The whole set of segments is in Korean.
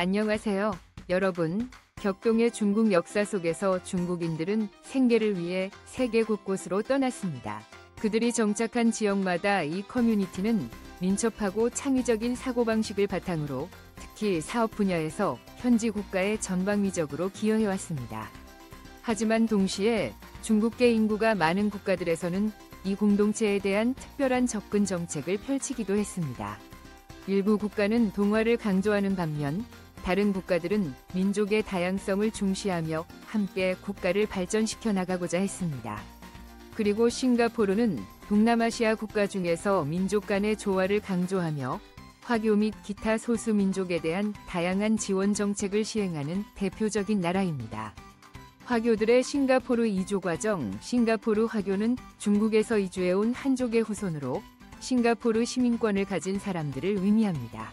안녕하세요, 여러분. 격동의 중국 역사 속에서 중국인들은 생계를 위해 세계 곳곳으로 떠났습니다. 그들이 정착한 지역마다 이 커뮤니티는 민첩하고 창의적인 사고방식을 바탕으로 특히 사업 분야에서 현지 국가의 전방위적으로 기여해왔습니다. 하지만 동시에 중국계 인구가 많은 국가들에서는 이 공동체에 대한 특별한 접근 정책을 펼치기도 했습니다. 일부 국가는 동화를 강조하는 반면 다른 국가들은 민족의 다양성을 중시하며 함께 국가를 발전시켜 나가고자 했습니다. 그리고 싱가포르는 동남아시아 국가 중에서 민족 간의 조화를 강조하며 화교 및 기타 소수 민족에 대한 다양한 지원 정책을 시행하는 대표적인 나라입니다. 화교들의 싱가포르 이주 과정. 싱가포르 화교는 중국에서 이주해온 한족의 후손으로 싱가포르 시민권을 가진 사람들을 의미합니다.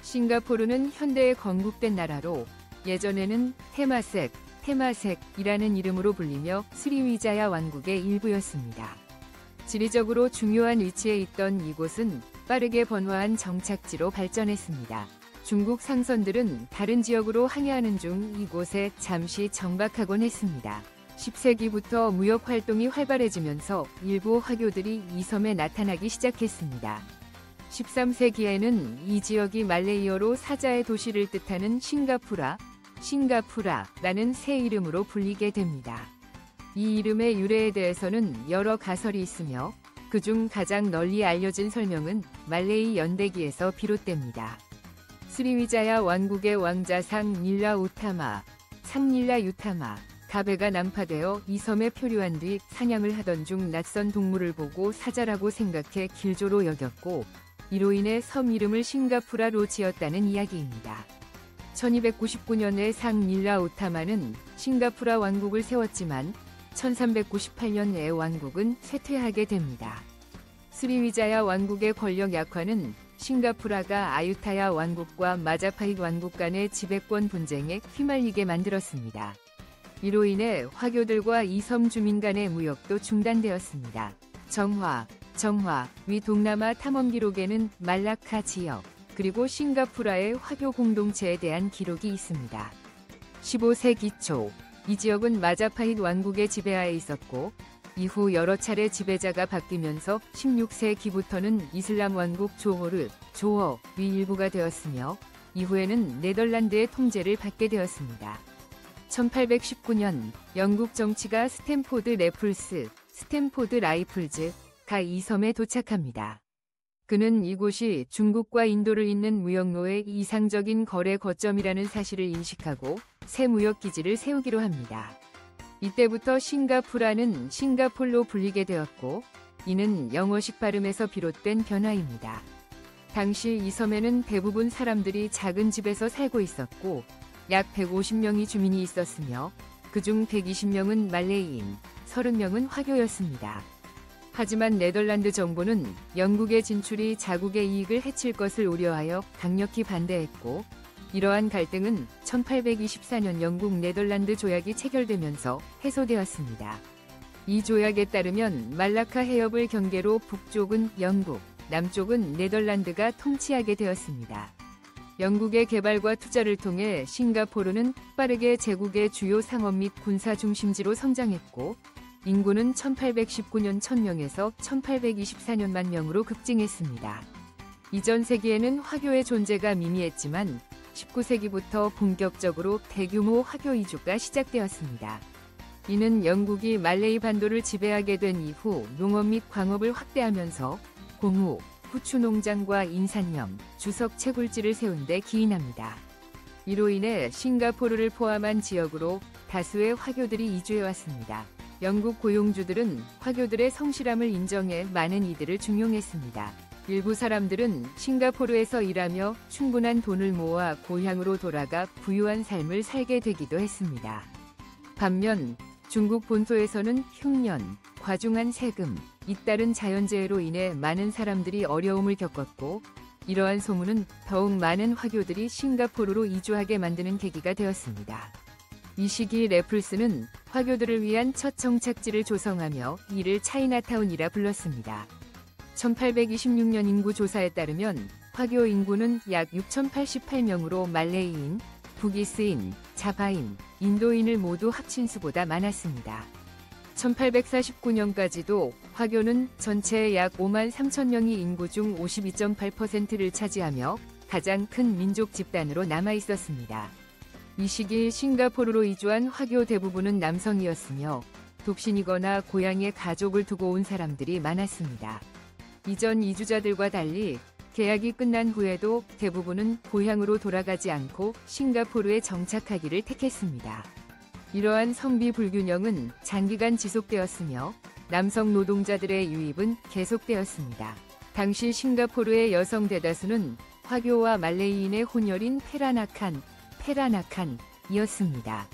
싱가포르는 현대에 건국된 나라로 예전에는 테마색이라는 이름으로 불리며 스리위자야 왕국의 일부였습니다. 지리적으로 중요한 위치에 있던 이곳은 빠르게 번화한 정착지로 발전했습니다. 중국 상선들은 다른 지역으로 항해하는 중 이곳에 잠시 정박하곤 했습니다. 10세기부터 무역 활동이 활발해지면서 일부 화교들이 이 섬에 나타나기 시작했습니다. 13세기에는 이 지역이 말레이어로 사자의 도시를 뜻하는 싱가푸라라는 새 이름으로 불리게 됩니다. 이 이름의 유래에 대해서는 여러 가설이 있으며 그중 가장 널리 알려진 설명은 말레이 연대기에서 비롯됩니다. 스리위자야 왕국의 왕자 상릴라 유타마 가베가 난파되어 이 섬에 표류한 뒤 사냥을 하던 중 낯선 동물을 보고 사자라고 생각해 길조로 여겼고 이로 인해 섬 이름을 싱가푸라로 지었다는 이야기입니다. 1299년에 상릴라 우타마는 싱가푸라 왕국을 세웠지만 1398년에 왕국은 쇠퇴하게 됩니다. 스리위자야 왕국의 권력 약화는 싱가푸라가 아유타야 왕국과 마자파잇 왕국 간의 지배권 분쟁에 휘말리게 만들었습니다. 이로 인해 화교들과 이 섬 주민 간의 무역도 중단되었습니다. 정화 위 동남아 탐험 기록에는 말라카 지역 그리고 싱가푸라의 화교 공동체에 대한 기록이 있습니다. 15세기 초 이 지역은 마자파잇 왕국의 지배하에 있었고 이후 여러 차례 지배자가 바뀌면서 16세기부터는 이슬람 왕국 조허의 일부가 되었으며 이후에는 네덜란드의 통제를 받게 되었습니다. 1819년 영국 정치가 스탠포드 라이플즈가 이 섬에 도착합니다. 그는 이곳이 중국과 인도를 잇는 무역로의 이상적인 거래 거점이라는 사실을 인식하고 새 무역기지를 세우기로 합니다. 이때부터 싱가푸라는 싱가폴로 불리게 되었고 이는 영어식 발음에서 비롯된 변화입니다. 당시 이 섬에는 대부분 사람들이 작은 집에서 살고 있었고 약 150명의 주민이 있었으며 그중 120명은 말레이인, 30명은 화교였습니다. 하지만 네덜란드 정부는 영국의 진출이 자국의 이익을 해칠 것을 우려하여 강력히 반대했고 이러한 갈등은 1824년 영국 네덜란드 조약이 체결되면서 해소되었습니다. 이 조약에 따르면 말라카 해협을 경계로 북쪽은 영국, 남쪽은 네덜란드가 통치하게 되었습니다. 영국의 개발과 투자를 통해 싱가포르는 빠르게 제국의 주요 상업 및 군사 중심지로 성장했고 인구는 1819년 1000명에서 1824년 10,000명으로 급증했습니다. 이전 세기에는 화교의 존재가 미미했지만 19세기부터 본격적으로 대규모 화교 이주가 시작되었습니다. 이는 영국이 말레이 반도를 지배하게 된 이후 농업 및 광업을 확대하면서 공후, 후추 농장과 인산염, 주석 채굴지를 세운 데 기인합니다. 이로 인해 싱가포르를 포함한 지역으로 다수의 화교들이 이주해왔습니다. 영국 고용주들은 화교들의 성실함을 인정해 많은 이들을 중용했습니다. 일부 사람들은 싱가포르에서 일하며 충분한 돈을 모아 고향으로 돌아가 부유한 삶을 살게 되기도 했습니다. 반면 중국 본토에서는 흉년, 과중한 세금, 잇따른 자연재해로 인해 많은 사람들이 어려움을 겪었고 이러한 소문은 더욱 많은 화교들이 싱가포르로 이주하게 만드는 계기가 되었습니다. 이 시기 래플스는 화교들을 위한 첫 정착지를 조성하며 이를 차이나타운이라 불렀습니다. 1826년 인구 조사에 따르면 화교 인구는 약 6,088명으로 말레이인, 부기스인, 자바인, 인도인을 모두 합친 수보다 많았습니다. 1849년까지도 화교는 전체의 약 5만 3천 명이 인구 중 52.8%를 차지하며 가장 큰 민족 집단으로 남아 있었습니다. 이 시기 싱가포르로 이주한 화교 대부분은 남성이었으며 독신이거나 고향에 가족을 두고 온 사람들이 많았습니다. 이전 이주자들과 달리 계약이 끝난 후에도 대부분은 고향으로 돌아가지 않고 싱가포르에 정착하기를 택했습니다. 이러한 성비 불균형은 장기간 지속되었으며 남성 노동자들의 유입은 계속되었습니다. 당시 싱가포르의 여성 대다수는 화교와 말레이인의 혼혈인 페라나칸이었습니다.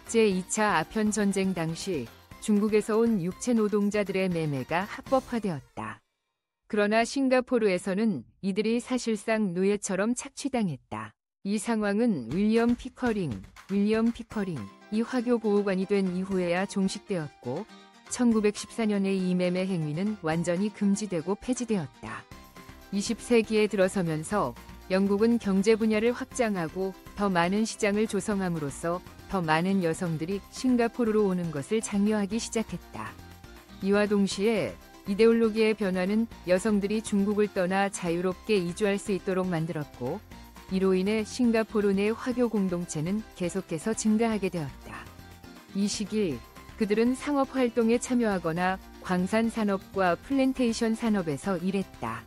제2차 아편 전쟁 당시 중국에서 온 육체 노동자들의 매매가 합법화되었다. 그러나 싱가포르에서는 이들이 사실상 노예처럼 착취당했다. 이 상황은 윌리엄 피커링, 이 화교 보호관이 된 이후에야 종식되었고 1914년에 이 매매 행위는 완전히 금지되고 폐지되었다. 20세기에 들어서면서 영국은 경제 분야를 확장하고 더 많은 시장을 조성함으로써 더 많은 여성들이 싱가포르로 오는 것을 장려하기 시작했다. 이와 동시에 이데올로기의 변화는 여성들이 중국을 떠나 자유롭게 이주할 수 있도록 만들었고 이로 인해 싱가포르 내 화교 공동체는 계속해서 증가하게 되었다. 이 시기 그들은 상업 활동에 참여하거나 광산 산업과 플랜테이션 산업에서 일했다.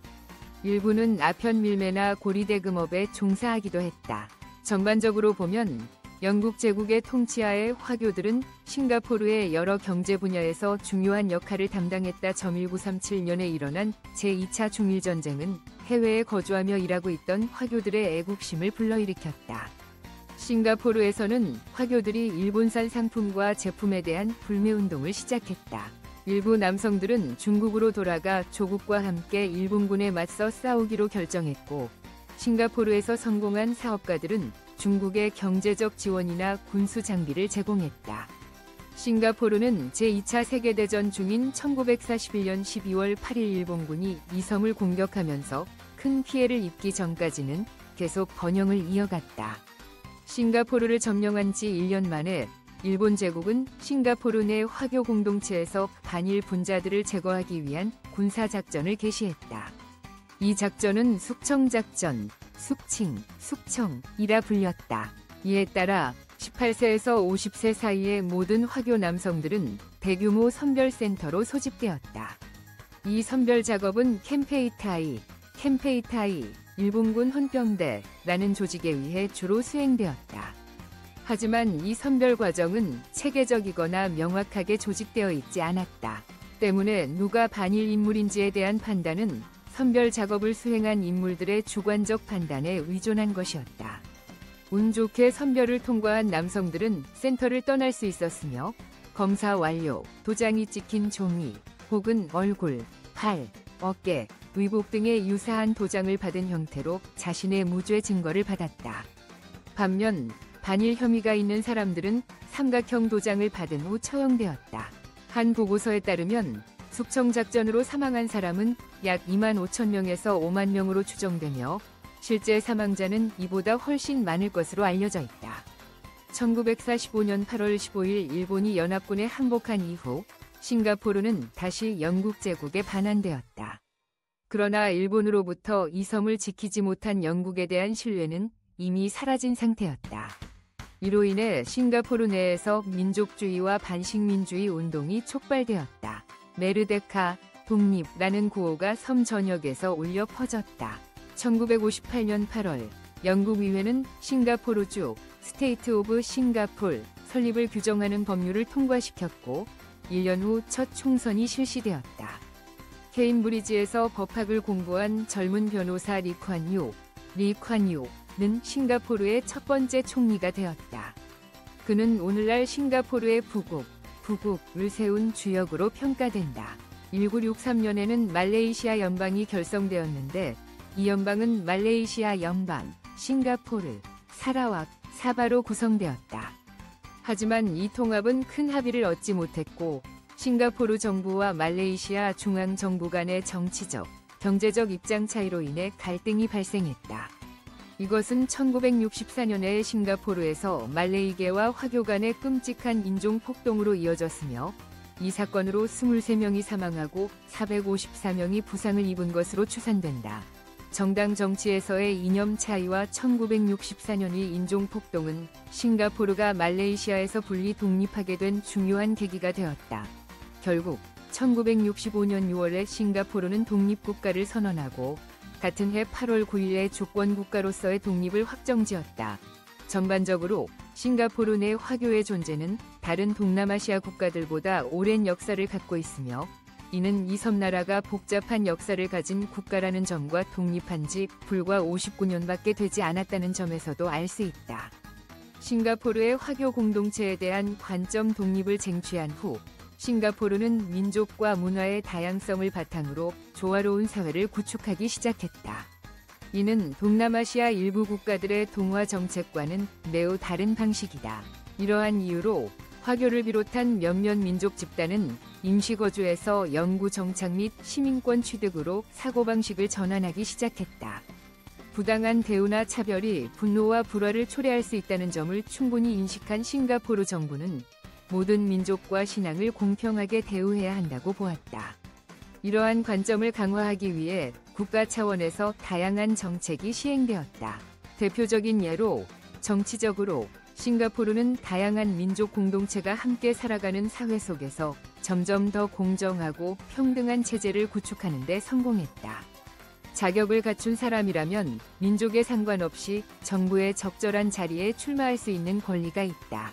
일부는 아편 밀매나 고리대금업에 종사하기도 했다. 전반적으로 보면 영국 제국의 통치하에 화교들은 싱가포르의 여러 경제 분야에서 중요한 역할을 담당했다. 1937년에 일어난 제2차 중일전쟁은 해외에 거주하며 일하고 있던 화교들의 애국심을 불러일으켰다. 싱가포르에서는 화교들이 일본산 상품과 제품에 대한 불매운동을 시작했다. 일부 남성들은 중국으로 돌아가 조국과 함께 일본군에 맞서 싸우기로 결정했고 싱가포르에서 성공한 사업가들은 중국의 경제적 지원이나 군수 장비를 제공했다. 싱가포르는 제2차 세계대전 중인 1941년 12월 8일 일본군이 이 섬을 공격하면서 큰 피해를 입기 전까지는 계속 번영을 이어갔다. 싱가포르를 점령한 지 1년 만에 일본 제국은 싱가포르 내 화교 공동체에서 반일 분자들을 제거하기 위한 군사작전을 개시했다. 이 작전은 숙청작전, 숙청이라 불렸다. 이에 따라 18세에서 50세 사이의 모든 화교 남성들은 대규모 선별센터로 소집되었다. 이 선별 작업은 캠페이타이, 일본군 헌병대라는 조직에 의해 주로 수행되었다. 하지만 이 선별 과정은 체계적이거나 명확하게 조직되어 있지 않았다. 때문에 누가 반일 인물인지에 대한 판단은 선별 작업을 수행한 인물들의 주관적 판단에 의존한 것이었다. 운 좋게 선별을 통과한 남성들은 센터를 떠날 수 있었으며 검사 완료, 도장이 찍힌 종이 혹은 얼굴, 팔, 어깨, 의복 등의 유사한 도장을 받은 형태로 자신의 무죄 증거를 받았다. 반면 반일 혐의가 있는 사람들은 삼각형 도장을 받은 후 처형되었다. 한 보고서에 따르면 숙청작전으로 사망한 사람은 약 2만 5천 명에서 5만 명으로 추정되며 실제 사망자는 이보다 훨씬 많을 것으로 알려져 있다. 1945년 8월 15일 일본이 연합군에 항복한 이후 싱가포르는 다시 영국 제국에 반환되었다. 그러나 일본으로부터 이 섬을 지키지 못한 영국에 대한 신뢰는 이미 사라진 상태였다. 이로 인해 싱가포르 내에서 민족주의와 반식민주의 운동이 촉발되었다. 메르데카, 독립라는 구호가 섬 전역에서 울려 퍼졌다. 1958년 8월 영국 의회는 싱가포르주 스테이트 오브 싱가폴 설립을 규정하는 법률을 통과시켰고 1년 후 첫 총선이 실시되었다. 케임브리지에서 법학을 공부한 젊은 변호사 리콴유는 싱가포르의 첫 번째 총리가 되었다. 그는 오늘날 싱가포르의 부국을 세운 주역으로 평가된다. 1963년에는 말레이시아 연방이 결성되었는데 이 연방은 말레이시아 연방, 싱가포르, 사라왁, 사바로 구성되었다. 하지만 이 통합은 큰 합의를 얻지 못했고 싱가포르 정부와 말레이시아 중앙정부 간의 정치적, 경제적 입장 차이로 인해 갈등이 발생했다. 이것은 1964년에 싱가포르에서 말레이계와 화교 간의 끔찍한 인종 폭동으로 이어졌으며 이 사건으로 23명이 사망하고 454명이 부상을 입은 것으로 추산된다. 정당 정치에서의 이념 차이와 1964년의 인종 폭동은 싱가포르가 말레이시아에서 분리 독립하게 된 중요한 계기가 되었다. 결국 1965년 6월에 싱가포르는 독립국가를 선언하고 같은 해 8월 9일에 주권국가로서의 독립을 확정지었다. 전반적으로 싱가포르 내 화교의 존재는 다른 동남아시아 국가들보다 오랜 역사를 갖고 있으며 이는 이 섬나라가 복잡한 역사를 가진 국가라는 점과 독립한 지 불과 59년밖에 되지 않았다는 점에서도 알 수 있다. 싱가포르의 화교 공동체에 대한 관점 독립을 쟁취한 후 싱가포르는 민족과 문화의 다양성을 바탕으로 조화로운 사회를 구축하기 시작했다. 이는 동남아시아 일부 국가들의 동화 정책과는 매우 다른 방식이다. 이러한 이유로 화교를 비롯한 몇몇 민족 집단은 임시거주에서 영구 정착 및 시민권 취득으로 사고방식을 전환하기 시작했다. 부당한 대우나 차별이 분노와 불화를 초래할 수 있다는 점을 충분히 인식한 싱가포르 정부는 모든 민족과 신앙을 공평하게 대우해야 한다고 보았다. 이러한 관점을 강화하기 위해 국가 차원에서 다양한 정책이 시행되었다. 대표적인 예로 정치적으로 싱가포르는 다양한 민족 공동체가 함께 살아가는 사회 속에서 점점 더 공정하고 평등한 체제를 구축하는 데 성공했다. 자격을 갖춘 사람이라면 민족에 상관없이 정부의 적절한 자리에 출마할 수 있는 권리가 있다.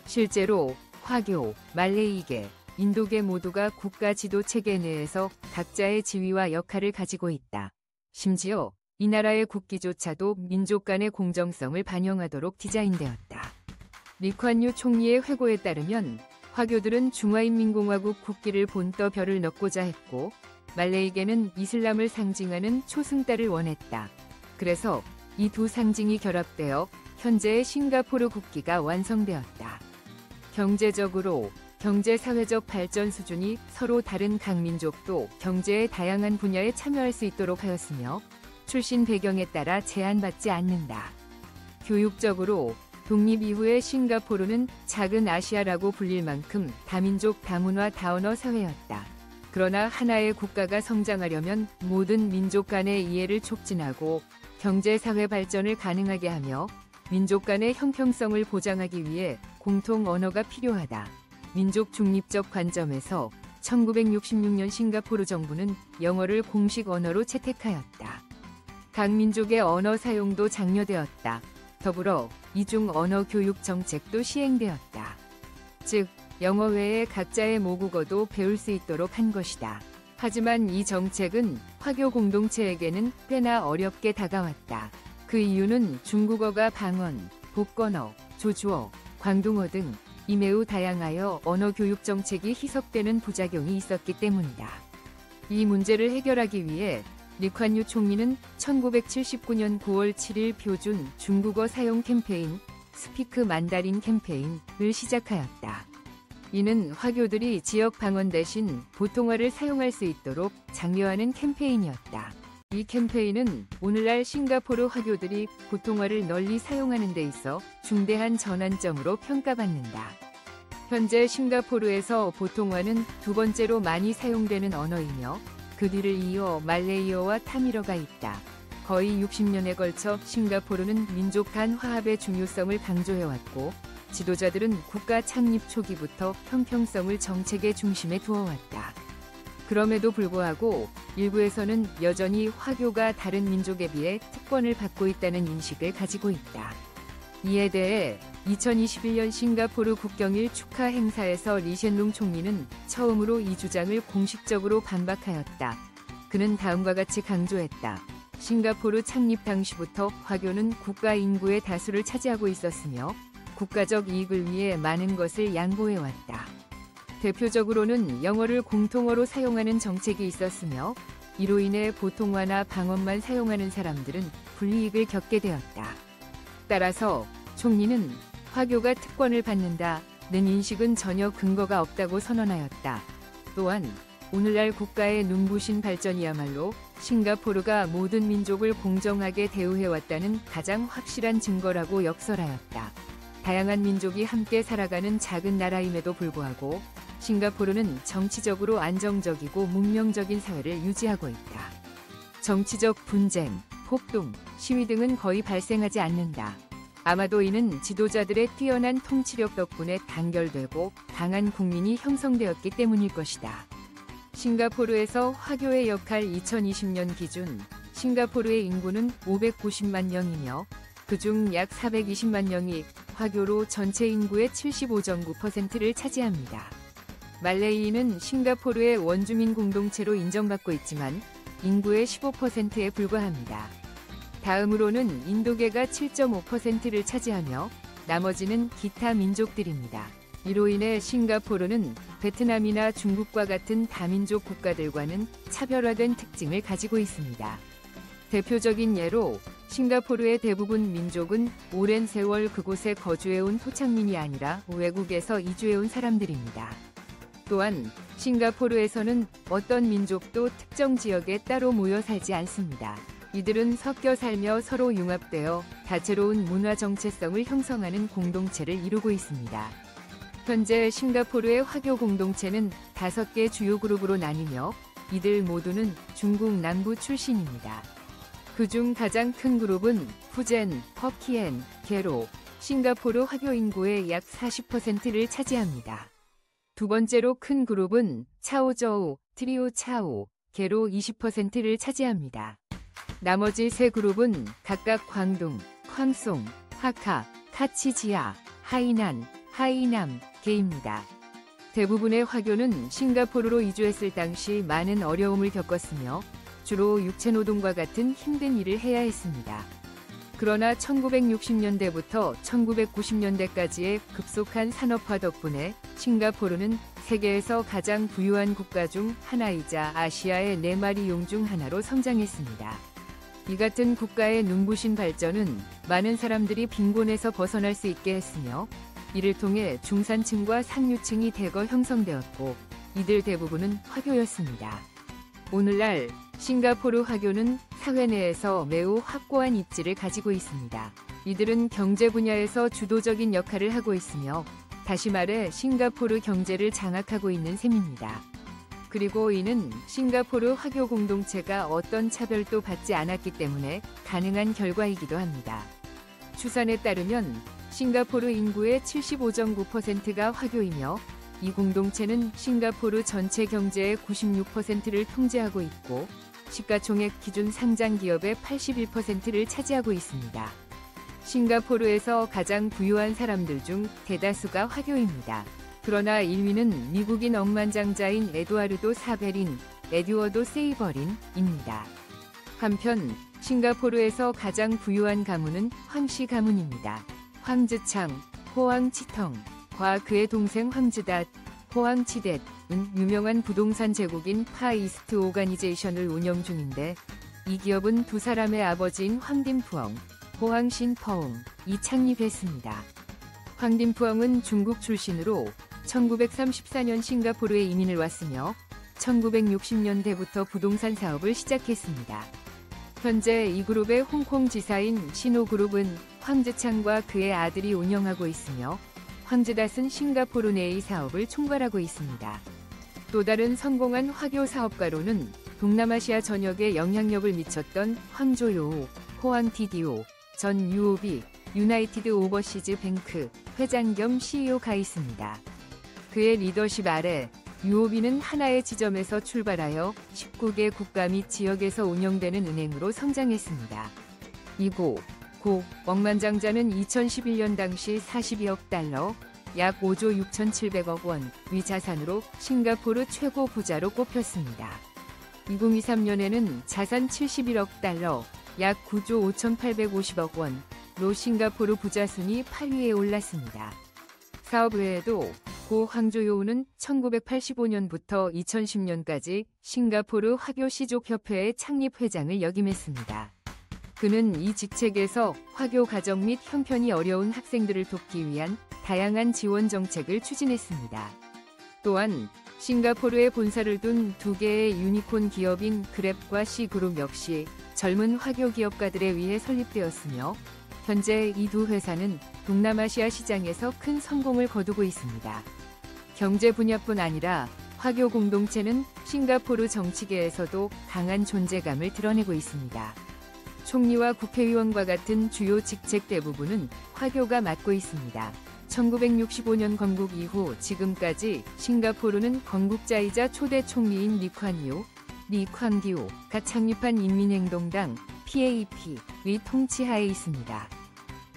실제로 화교, 말레이계, 인도계 모두가 국가 지도 체계 내에서 각자의 지위와 역할을 가지고 있다. 심지어 이 나라의 국기조차도 민족 간의 공정성을 반영하도록 디자인되었다. 리콴유 총리의 회고에 따르면 화교들은 중화인민공화국 국기를 본떠 별을 넣고자 했고 말레이계는 이슬람을 상징하는 초승달을 원했다. 그래서 이 두 상징이 결합되어 현재의 싱가포르 국기가 완성되었다. 경제적으로 경제사회적 발전 수준이 서로 다른 각 민족도 경제의 다양한 분야에 참여할 수 있도록 하였으며 출신 배경에 따라 제한받지 않는다. 교육적으로 독립 이후의 싱가포르는 작은 아시아라고 불릴 만큼 다민족 다문화 다언어 사회였다. 그러나 하나의 국가가 성장하려면 모든 민족 간의 이해를 촉진하고 경제사회 발전을 가능하게 하며 민족 간의 형평성을 보장하기 위해 공통 언어가 필요하다. 민족 중립적 관점에서 1966년 싱가포르 정부는 영어를 공식 언어로 채택하였다. 각 민족의 언어 사용도 장려되었다. 더불어 이중 언어 교육 정책도 시행되었다. 즉, 영어 외에 각자의 모국어도 배울 수 있도록 한 것이다. 하지만 이 정책은 화교 공동체에게는 꽤나 어렵게 다가왔다. 그 이유는 중국어가 방언, 복건어, 조주어, 광둥어 등 이 매우 다양하여 언어 교육 정책이 희석되는 부작용이 있었기 때문이다. 이 문제를 해결하기 위해 리콴유 총리는 1979년 9월 7일 표준 중국어 사용 캠페인 스피크 만다린 캠페인을 시작하였다. 이는 화교들이 지역 방언 대신 보통어를 사용할 수 있도록 장려하는 캠페인이었다. 이 캠페인은 오늘날 싱가포르 화교들이 보통어를 널리 사용하는 데 있어 중대한 전환점으로 평가받는다. 현재 싱가포르에서 보통어는 두 번째로 많이 사용되는 언어이며 그 뒤를 이어 말레이어와 타밀어가 있다. 거의 60년에 걸쳐 싱가포르는 민족 간 화합의 중요성을 강조해왔고 지도자들은 국가 창립 초기부터 형평성을 정책의 중심에 두어왔다. 그럼에도 불구하고 일부에서는 여전히 화교가 다른 민족에 비해 특권을 받고 있다는 인식을 가지고 있다. 이에 대해 2021년 싱가포르 국경일 축하 행사에서 리셴룽 총리는 처음으로 이 주장을 공식적으로 반박하였다. 그는 다음과 같이 강조했다. 싱가포르 창립 당시부터 화교는 국가 인구의 다수를 차지하고 있었으며 국가적 이익을 위해 많은 것을 양보해왔다. 대표적으로는 영어를 공통어로 사용하는 정책이 있었으며 이로 인해 보통어나 방언만 사용하는 사람들은 불이익을 겪게 되었다. 따라서 총리는 화교가 특권을 받는다는 인식은 전혀 근거가 없다고 선언하였다. 또한 오늘날 국가의 눈부신 발전이야말로 싱가포르가 모든 민족을 공정하게 대우해왔다는 가장 확실한 증거라고 역설하였다. 다양한 민족이 함께 살아가는 작은 나라임에도 불구하고 싱가포르는 정치적으로 안정적이고 문명적인 사회를 유지하고 있다. 정치적 분쟁, 폭동, 시위 등은 거의 발생하지 않는다. 아마도 이는 지도자들의 뛰어난 통치력 덕분에 단결되고 강한 국민이 형성되었기 때문일 것이다. 싱가포르에서 화교의 역할. 2020년 기준 싱가포르의 인구는 590만 명이며 그중 약 420만 명이 화교로 전체 인구의 75.9%를 차지합니다. 말레이인은 싱가포르의 원주민 공동체로 인정받고 있지만 인구의 15%에 불과합니다. 다음으로는 인도계가 7.5%를 차지하며 나머지는 기타 민족들입니다. 이로 인해 싱가포르는 베트남이나 중국과 같은 다민족 국가들과는 차별화된 특징을 가지고 있습니다. 대표적인 예로 싱가포르의 대부분 민족은 오랜 세월 그곳에 거주해온 토착민이 아니라 외국에서 이주해온 사람들입니다. 또한 싱가포르에서는 어떤 민족도 특정 지역에 따로 모여 살지 않습니다. 이들은 섞여 살며 서로 융합되어 다채로운 문화 정체성을 형성하는 공동체를 이루고 있습니다. 현재 싱가포르의 화교 공동체는 5개 주요 그룹으로 나뉘며 이들 모두는 중국 남부 출신입니다. 그중 가장 큰 그룹은 푸젠, 퍼키엔, 게로, 싱가포르 화교 인구의 약 40%를 차지합니다. 두 번째로 큰 그룹은 차오저우, 트리오 차오, 게로 20%를 차지합니다. 나머지 세 그룹은 각각 광둥, 쾅송, 하카, 카치지아, 하이난, 하이남, 게입니다. 대부분의 화교는 싱가포르로 이주했을 당시 많은 어려움을 겪었으며 주로 육체노동과 같은 힘든 일을 해야 했습니다. 그러나 1960년대부터 1990년대까지의 급속한 산업화 덕분에 싱가포르는 세계에서 가장 부유한 국가 중 하나이자 아시아의 4마리 용 중 하나로 성장했습니다. 이 같은 국가의 눈부신 발전은 많은 사람들이 빈곤에서 벗어날 수 있게 했으며 이를 통해 중산층과 상류층이 대거 형성되었고 이들 대부분은 화교였습니다. 오늘날 싱가포르 화교는 사회 내에서 매우 확고한 입지를 가지고 있습니다. 이들은 경제 분야에서 주도적인 역할을 하고 있으며 다시 말해 싱가포르 경제를 장악하고 있는 셈입니다. 그리고 이는 싱가포르 화교 공동체가 어떤 차별도 받지 않았기 때문에 가능한 결과이기도 합니다. 추산에 따르면 싱가포르 인구의 75.9%가 화교이며 이 공동체는 싱가포르 전체 경제의 96%를 통제하고 있고 시가총액 기준 상장 기업의 81%를 차지하고 있습니다. 싱가포르에서 가장 부유한 사람들 중 대다수가 화교입니다. 그러나 1위는 미국인 억만장자인 에두아르도 사베린, 에듀어도 세이버린입니다. 한편 싱가포르에서 가장 부유한 가문은 황씨 가문입니다. 황즈창, 호황치텅과 그의 동생 황즈닷, 호황치댓은 유명한 부동산 제국인 파이스트 오가니제이션을 운영 중인데 이 기업은 두 사람의 아버지인 황딘푸엉, 호황신퍼웅이 창립했습니다. 황딘푸엉은 중국 출신으로 1934년 싱가포르에 이민을 왔으며 1960년대부터 부동산 사업을 시작했습니다. 현재 이 그룹의 홍콩 지사인 신호그룹은 황즈창과 그의 아들이 운영하고 있으며 황즈닷은 싱가포르 내의 사업을 총괄하고 있습니다. 또 다른 성공한 화교 사업가로는 동남아시아 전역에 영향력을 미쳤던 황조요, 호황티디오, 전 UOB, 유나이티드 오버시즈 뱅크 회장 겸 CEO가 있습니다. 그의 리더십 아래 UOB는 하나의 지점에서 출발하여 19개 국가 및 지역에서 운영되는 은행으로 성장했습니다. 이고 억만장자는 2011년 당시 42억 달러, 약 5조 6,700억 원의 자산으로 싱가포르 최고 부자로 꼽혔습니다. 2023년에는 자산 71억 달러, 약 9조 5,850억 원로 싱가포르 부자 순위 8위에 올랐습니다. 사업 외에도 고 황조요우는 1985년부터 2010년까지 싱가포르 화교 시족협회의 창립 회장을 역임했습니다. 그는 이 직책에서 화교 가정 및 형편이 어려운 학생들을 돕기 위한 다양한 지원 정책을 추진했습니다. 또한 싱가포르에 본사를 둔 두 개의 유니콘 기업인 그랩과 C그룹 역시 젊은 화교 기업가들에 의해 설립되었으며 현재 이 두 회사는 동남아시아 시장에서 큰 성공을 거두고 있습니다. 경제 분야뿐 아니라 화교 공동체는 싱가포르 정치계에서도 강한 존재감을 드러내고 있습니다. 총리와 국회의원과 같은 주요 직책 대부분은 화교가 맡고 있습니다. 1965년 건국 이후 지금까지 싱가포르는 건국자이자 초대 총리인 리쾅기우가 창립한 인민행동당 PAP의 통치하에 있습니다.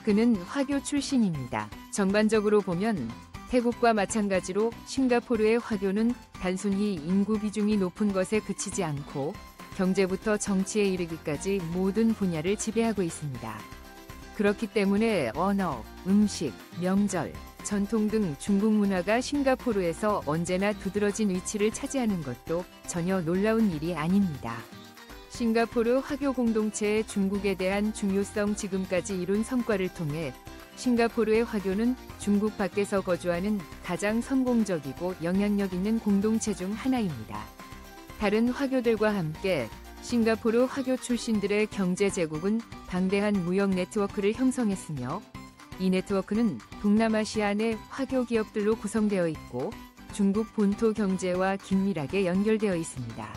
그는 화교 출신입니다. 전반적으로 보면 태국과 마찬가지로 싱가포르의 화교는 단순히 인구 비중이 높은 것에 그치지 않고 경제부터 정치에 이르기까지 모든 분야를 지배하고 있습니다. 그렇기 때문에 언어, 음식, 명절, 전통 등 중국 문화가 싱가포르에서 언제나 두드러진 위치를 차지하는 것도 전혀 놀라운 일이 아닙니다. 싱가포르 화교 공동체의 중국에 대한 중요성 지금까지 이룬 성과를 통해 싱가포르의 화교는 중국 밖에서 거주하는 가장 성공적이고 영향력 있는 공동체 중 하나입니다. 다른 화교들과 함께 싱가포르 화교 출신들의 경제 제국은 방대한 무역 네트워크를 형성했으며 이 네트워크는 동남아시아 내 화교 기업들로 구성되어 있고 중국 본토 경제와 긴밀하게 연결되어 있습니다.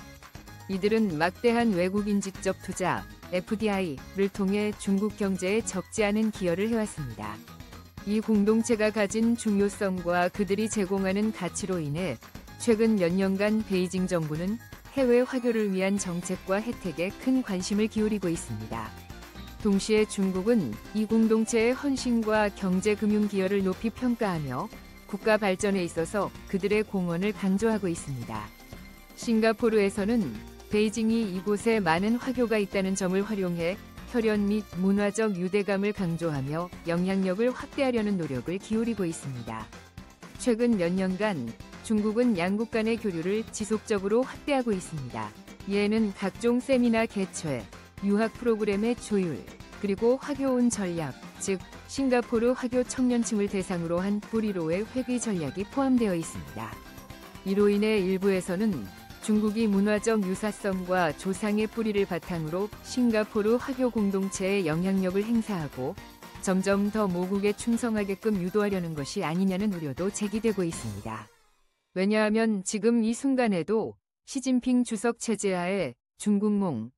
이들은 막대한 외국인 직접 투자, FDI를 통해 중국 경제에 적지 않은 기여를 해왔습니다. 이 공동체가 가진 중요성과 그들이 제공하는 가치로 인해 최근 몇 년간 베이징 정부는 해외 화교를 위한 정책과 혜택에 큰 관심을 기울이고 있습니다. 동시에 중국은 이 공동체의 헌신과 경제-금융 기여를 높이 평가하며 국가 발전에 있어서 그들의 공헌을 강조하고 있습니다. 싱가포르에서는 베이징이 이곳에 많은 화교가 있다는 점을 활용해 혈연 및 문화적 유대감을 강조하며 영향력을 확대하려는 노력을 기울이고 있습니다. 최근 몇 년간 중국은 양국 간의 교류를 지속적으로 확대하고 있습니다. 이에는 각종 세미나 개최, 유학 프로그램의 조율, 그리고 화교온 전략, 즉 싱가포르 화교 청년층을 대상으로 한 뿌리로의 회귀 전략이 포함되어 있습니다. 이로 인해 일부에서는 중국이 문화적 유사성과 조상의 뿌리를 바탕으로 싱가포르 화교 공동체에 영향력을 행사하고 점점 더 모국에 충성하게끔 유도하려는 것이 아니냐는 우려도 제기되고 있습니다. 왜냐하면 지금 이 순간에도 시진핑 주석 체제하에 중국몽,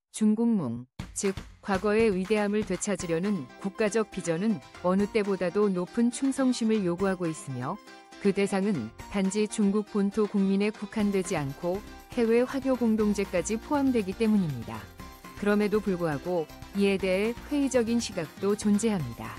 즉 과거의 위대함을 되찾으려는 국가적 비전은 어느 때보다도 높은 충성심을 요구하고 있으며 그 대상은 단지 중국 본토 국민에 국한되지 않고 해외 화교 공동체까지 포함되기 때문입니다. 그럼에도 불구하고 이에 대해 회의적인 시각도 존재합니다.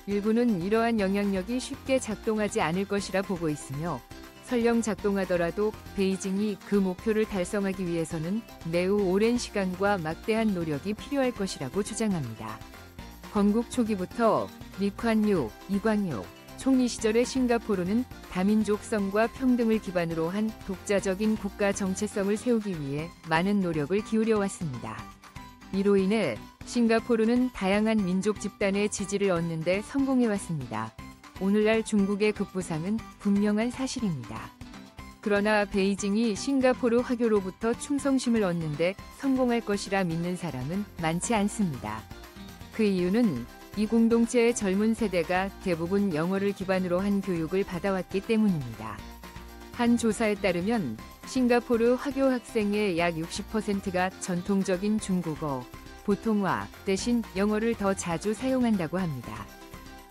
일부는 이러한 영향력이 쉽게 작동하지 않을 것이라 보고 있으며 설령 작동하더라도 베이징이 그 목표를 달성하기 위해서는 매우 오랜 시간과 막대한 노력이 필요할 것이라고 주장합니다. 건국 초기부터 리콴유, 이광효 총리 시절의 싱가포르는 다민족성과 평등을 기반으로 한 독자적인 국가 정체성을 세우기 위해 많은 노력을 기울여 왔습니다. 이로 인해 싱가포르는 다양한 민족 집단의 지지를 얻는 데 성공해 왔습니다. 오늘날 중국의 급부상은 분명한 사실입니다. 그러나 베이징이 싱가포르 화교로부터 충성심을 얻는데 성공할 것이라 믿는 사람은 많지 않습니다. 그 이유는 이 공동체의 젊은 세대가 대부분 영어를 기반으로 한 교육을 받아왔기 때문입니다. 한 조사에 따르면 싱가포르 화교 학생의 약 60%가 전통적인 중국어, 보통화 대신 영어를 더 자주 사용한다고 합니다.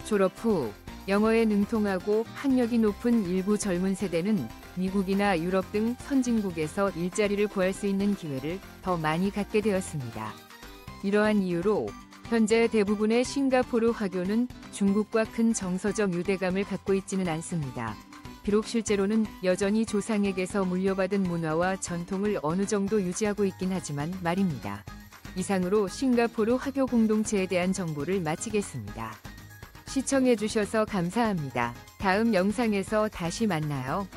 졸업 후 영어에 능통하고 학력이 높은 일부 젊은 세대는 미국이나 유럽 등 선진국에서 일자리를 구할 수 있는 기회를 더 많이 갖게 되었습니다. 이러한 이유로 현재 대부분의 싱가포르 화교는 중국과 큰 정서적 유대감을 갖고 있지는 않습니다. 비록 실제로는 여전히 조상에게서 물려받은 문화와 전통을 어느 정도 유지하고 있긴 하지만 말입니다. 이상으로 싱가포르 화교 공동체에 대한 정보를 마치겠습니다. 시청해주셔서 감사합니다. 다음 영상에서 다시 만나요.